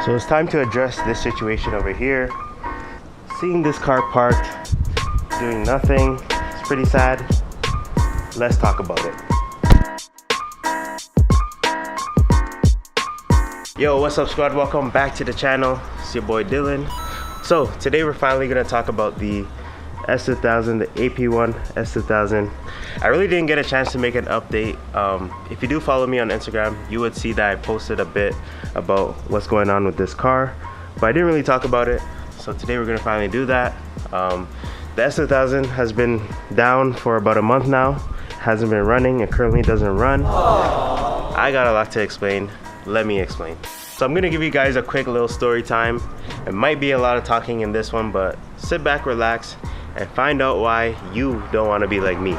So it's time to address this situation over here. Seeing this car parked, doing nothing, it's pretty sad. Let's talk about it. Yo, what's up squad? Welcome back to the channel. It's your boy Dylan. So today we're finally gonna talk about the S2000, the AP1 S2000. I really didn't get a chance to make an update. If you do follow me on Instagram, you would see that I posted a bit about what's going on with this car, but I didn't really talk about it. So today we're gonna finally do that. The S2000 has been down for about a month now. Hasn't been running. It currently doesn't run. I got a lot to explain. Let me explain. So I'm gonna give you guys a quick little story time. It might be a lot of talking in this one, but sit back, relax, and find out why you don't want to be like me.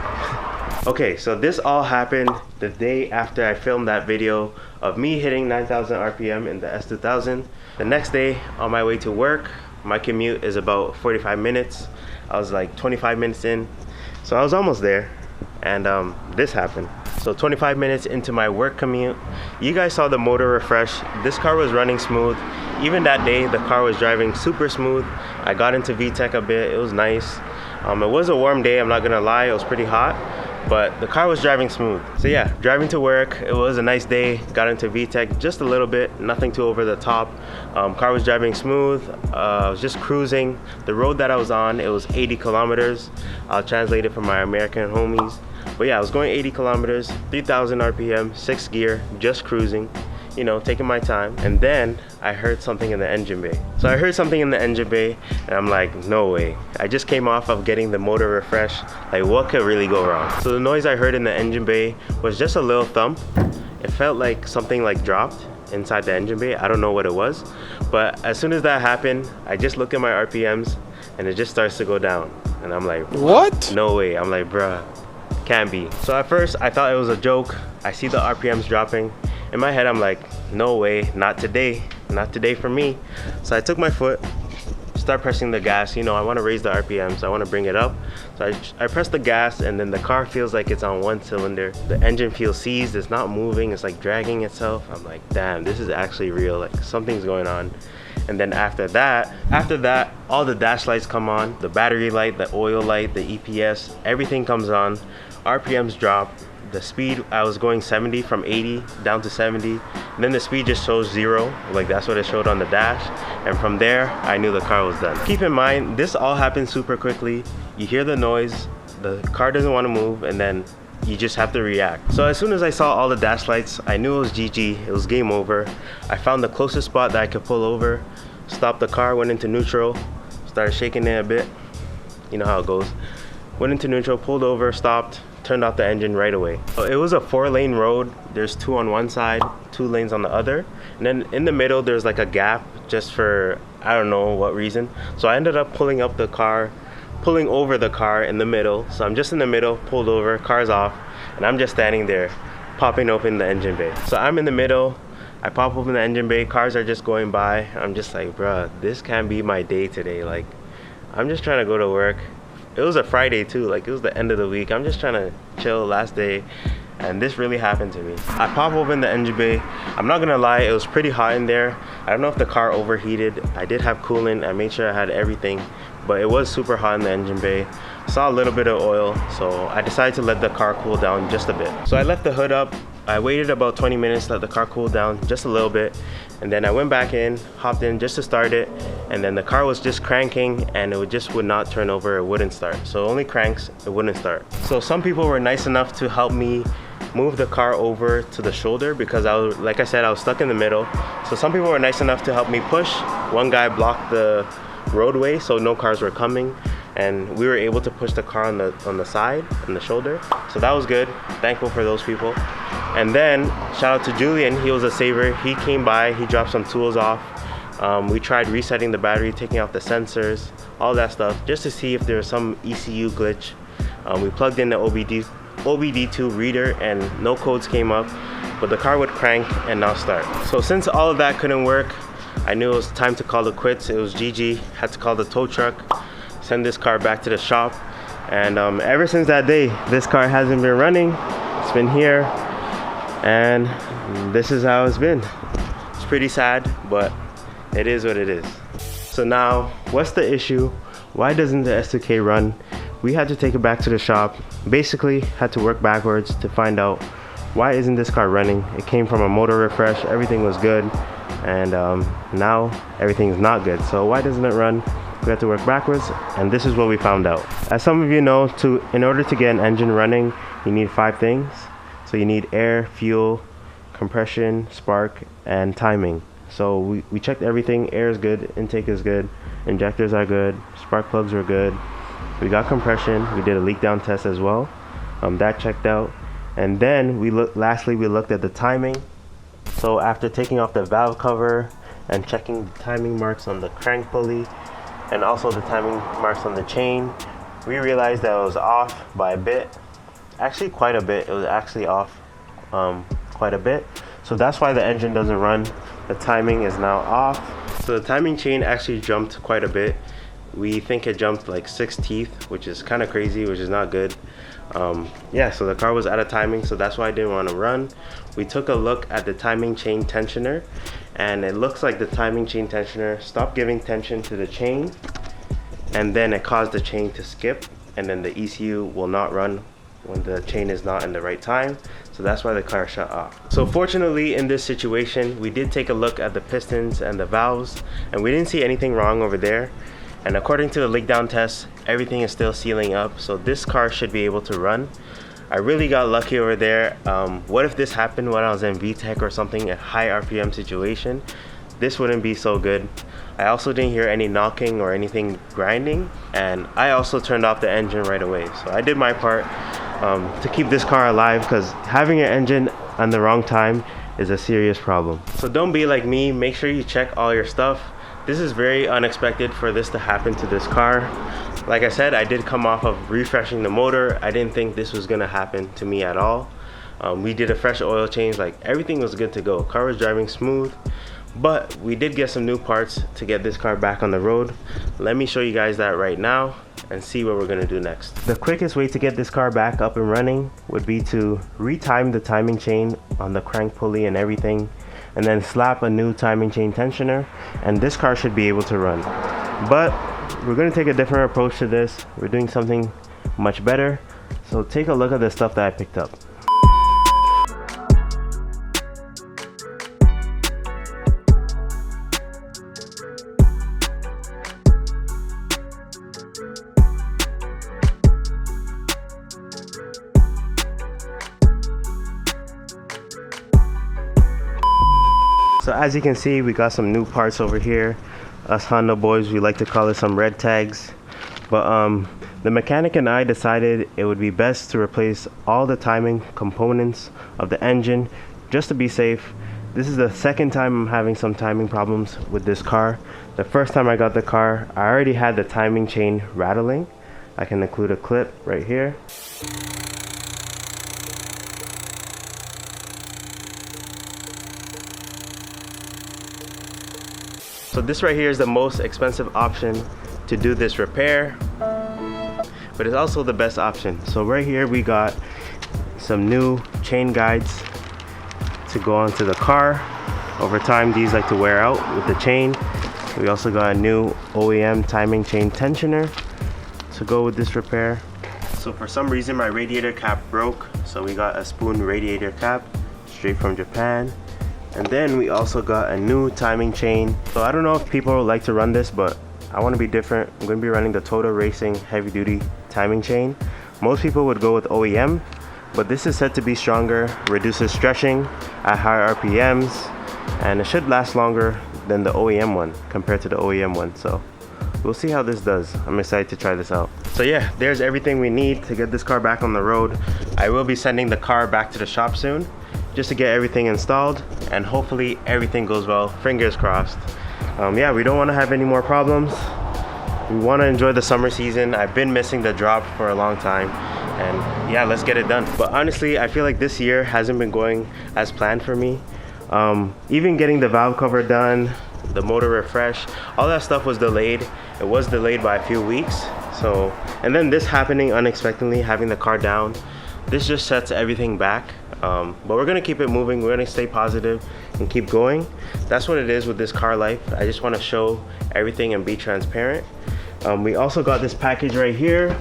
Okay, so this all happened the day after I filmed that video of me hitting 9,000 RPM in the S2000. The next day on my way to work, my commute is about 45 minutes. I was like 25 minutes in, so I was almost there, and this happened. So 25 minutes into my work commute, you guys saw the motor refresh. This car was running smooth. Even that day, the car was driving super smooth. I got into VTEC a bit, it was nice. It was a warm day, I'm not gonna lie, it was pretty hot, but the car was driving smooth. So yeah, driving to work, it was a nice day. Got into VTEC just a little bit, nothing too over the top. Car was driving smooth, I was just cruising. The road that I was on, it was 80 kilometers. I'll translate it for my American homies. But yeah, I was going 80 kilometers, 3,000 RPM, 6 gear, just cruising, you know, taking my time. And then I heard something in the engine bay. So I heard something in the engine bay and I'm like, no way. I just came off of getting the motor refresh. Like, what could really go wrong? So the noise I heard in the engine bay was just a little thump. It felt like something like dropped inside the engine bay. I don't know what it was. But as soon as that happened, I just look at my RPMs and it just starts to go down. And I'm like, what? No way. I'm like, bruh. Can't be. So at first I thought it was a joke. I see the RPMs dropping. In my head I'm like, no way, not today, not today for me. So I took my foot, start pressing the gas. You know, I want to raise the RPMs, I want to bring it up. So I press the gas and then the car feels like it's on one cylinder. The engine feels seized, it's not moving, it's like dragging itself. I'm like, damn, this is actually real, like something's going on. And then after that, all the dash lights come on, the battery light, the oil light, the EPS, everything comes on. RPMs drop. The speed, I was going 70 from 80 down to 70. And then the speed just shows 0, like that's what it showed on the dash. And from there, I knew the car was done. Keep in mind, this all happened super quickly. You hear the noise, the car doesn't want to move, and then you just have to react. So as soon as I saw all the dash lights, I knew it was GG, it was game over. I found the closest spot that I could pull over, stopped the car, went into neutral, started shaking it a bit. You know how it goes. Went into neutral, pulled over, stopped, turned off the engine right away. So it was a 4-lane road. There's 2 on one side, 2 lanes on the other. And then in the middle, there's like a gap just for, I don't know what reason. So I ended up pulling over the car in the middle. So I'm just in the middle, pulled over, car's off, and I'm just standing there, popping open the engine bay. So I'm in the middle, I pop open the engine bay, cars are just going by. I'm just like, bruh, this can't be my day today. Like, I'm just trying to go to work. It was a Friday too, like it was the end of the week. I'm just trying to chill last day, and this really happened to me. I pop open the engine bay. I'm not gonna lie, it was pretty hot in there. I don't know if the car overheated. I did have coolant, I made sure I had everything, but it was super hot in the engine bay. Saw a little bit of oil, so I decided to let the car cool down just a bit. So I left the hood up. I waited about 20 minutes, let the car cool down just a little bit, and then I went back in, hopped in just to start it, and then the car was just cranking and it just would not turn over, it wouldn't start. So it only cranks, it wouldn't start. So some people were nice enough to help me move the car over to the shoulder because I was, like I said, I was stuck in the middle. So some people were nice enough to help me push. One guy blocked the roadway so no cars were coming, and we were able to push the car on the side, on the shoulder. So that was good, thankful for those people. And then shout out to Julian, he was a saver. He came by, he dropped some tools off. We tried resetting the battery, taking off the sensors, all that stuff, just to see if there was some ECU glitch. We plugged in the OBD2 reader and no codes came up, but the car would crank and not start. So since all of that couldn't work, I knew it was time to call it quits. It was GG, had to call the tow truck, send this car back to the shop. And ever since that day, this car hasn't been running. It's been here, and this is how it's been. It's pretty sad, but it is what it is. So now, what's the issue? Why doesn't the S2K run? We had to take it back to the shop. Basically, had to work backwards to find out why isn't this car running. It came from a motor refresh, everything was good, and now everything is not good. So why doesn't it run? We have to work backwards, and this is what we found out. As some of you know, in order to get an engine running, you need 5 things. So you need air, fuel, compression, spark, and timing. So we checked everything. Air is good, intake is good, injectors are good, spark plugs were good. We got compression. We did a leak down test as well. That checked out. And then lastly we looked at the timing. So after taking off the valve cover and checking the timing marks on the crank pulley and also the timing marks on the chain, we realized that it was off by a bit. Actually quite a bit. It was actually off quite a bit. So that's why the engine doesn't run. The timing is now off. So the timing chain actually jumped quite a bit. We think it jumped like 6 teeth, which is kind of crazy, which is not good. Yeah, so the car was out of timing, so that's why I didn't want to run. We took a look at the timing chain tensioner, and it looks like the timing chain tensioner stopped giving tension to the chain, and then it caused the chain to skip, and then the ECU will not run when the chain is not in the right time. So that's why the car shut off. So fortunately in this situation, we did take a look at the pistons and the valves, and we didn't see anything wrong over there. And according to the leak down test, everything is still sealing up, so this car should be able to run. I really got lucky over there. What if this happened when I was in VTEC or something, a high RPM situation? This wouldn't be so good. I also didn't hear any knocking or anything grinding, and I also turned off the engine right away. So I did my part to keep this car alive, because having an engine on the wrong time is a serious problem. So don't be like me, make sure you check all your stuff. This is very unexpected for this to happen to this car. Like I said, I did come off of refreshing the motor. I didn't think this was gonna happen to me at all. We did a fresh oil change, like everything was good to go. Car was driving smooth, but we did get some new parts to get this car back on the road. Let me show you guys that right now and see what we're gonna do next. The quickest way to get this car back up and running would be to retime the timing chain on the crank pulley and everything, and then slap a new timing chain tensioner, and this car should be able to run. But we're going to take a different approach to this. We're doing something much better. So take a look at the stuff that I picked up. So as you can see, we got some new parts over here. Us Honda boys, we like to call it some red tags. But the mechanic and I decided it would be best to replace all the timing components of the engine just to be safe. This is the second time I'm having some timing problems with this car. The first time I got the car, I already had the timing chain rattling. I can include a clip right here. So this right here is the most expensive option to do this repair, but it's also the best option. So right here we got some new chain guides to go onto the car. Over time these like to wear out with the chain. We also got a new OEM timing chain tensioner to go with this repair. So for some reason my radiator cap broke, so we got a spoon radiator cap straight from Japan. And then we also got a new timing chain. So I don't know if people like to run this, but I want to be different. I'm going to be running the Total Racing heavy duty timing chain. Most people would go with OEM, but this is said to be stronger, reduces stretching at higher RPMs, and it should last longer than the OEM one compared to the OEM one. So we'll see how this does. I'm excited to try this out. So yeah, there's everything we need to get this car back on the road. I will be sending the car back to the shop soon, just to get everything installed, and hopefully everything goes well, fingers crossed. Yeah, we don't want to have any more problems. We want to enjoy the summer season. I've been missing the drop for a long time, and yeah, let's get it done. But honestly, I feel like this year hasn't been going as planned for me. Even getting the valve cover done, the motor refresh, all that stuff was delayed. It was delayed by a few weeks. So, and then this happening unexpectedly, having the car down, this just sets everything back. but we're gonna keep it moving. We're gonna stay positive and keep going. That's what it is with this car life. I just want to show everything and be transparent. We also got this package right here.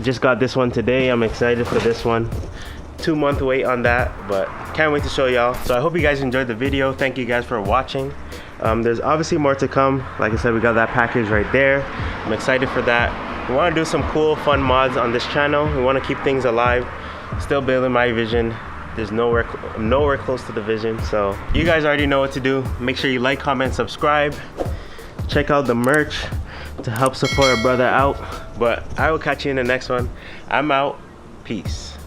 Just got this one today. I'm excited for this one. 2-month wait on that, but can't wait to show y'all. So I hope you guys enjoyed the video. Thank you guys for watching. There's obviously more to come. Like I said, we got that package right there. I'm excited for that. We want to do some cool, fun mods on this channel. We want to keep things alive. Still building my vision. There's nowhere close to the vision. So you guys already know what to do. Make sure you like, comment, subscribe. Check out the merch to help support our brother out. But I will catch you in the next one. I'm out. Peace.